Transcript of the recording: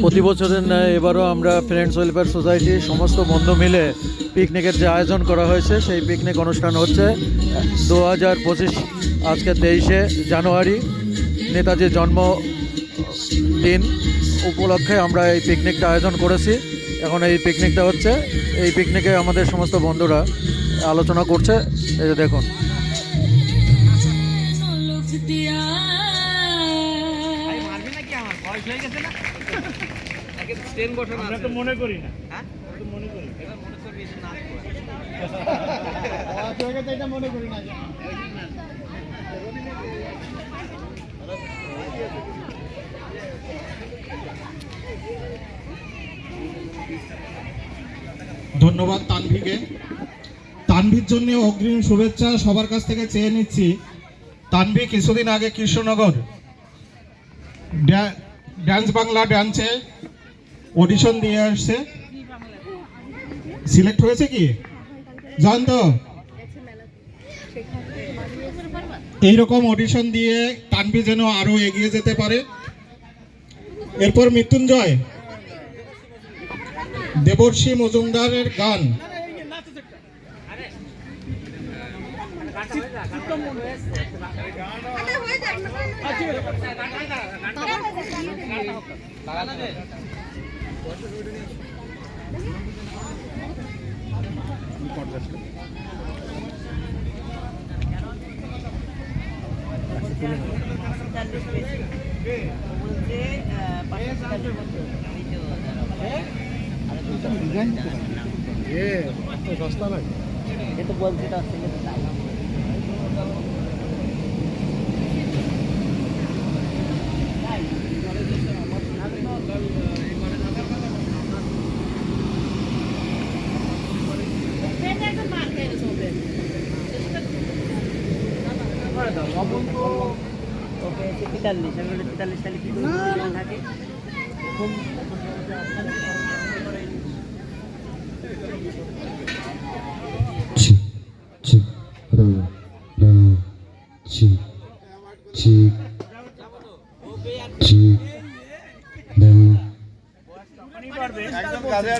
প্রতি বছরের ন্যায় এবারও আমরা ফ্রেন্ডস ওয়েলফেয়ার সোসাইটির সমস্ত বন্ধু মিলে পিকনিকের যে আয়োজন করা হয়েছে সেই পিকনিক অনুষ্ঠান হচ্ছে 2025 আজকে 23শে জানুয়ারি নেতাজির জন্মদিন উপলক্ষে আমরা এই পিকনিকটা আয়োজন করেছি। এখন এই পিকনিকটা হচ্ছে, এই পিকনিকে আমাদের সমস্ত বন্ধুরা আলোচনা করছে, এই যে দেখুন। মনে করি না, মনে করি না। ধন্যবাদ তানভীকে। তানভীর জন্য অগ্রিম শুভেচ্ছা সবার কাছ থেকে চেয়ে নিচ্ছি। তানভী কিছুদিন আগে কৃষ্ণনগর ডান্স বাংলা ডান্সে অডিশন দিয়ে আসছে, সিলেক্ট হয়েছে কি জান তো? এইরকম অডিশন দিয়ে তানভী যেন আরো এগিয়ে যেতে পারে। এরপর মৃত্যুঞ্জয় দেবর্ষী মজুমদারের গান সস্তা নয়, তো বলছি ওকে 43 তাহলে কি থাকে? একদম কাজে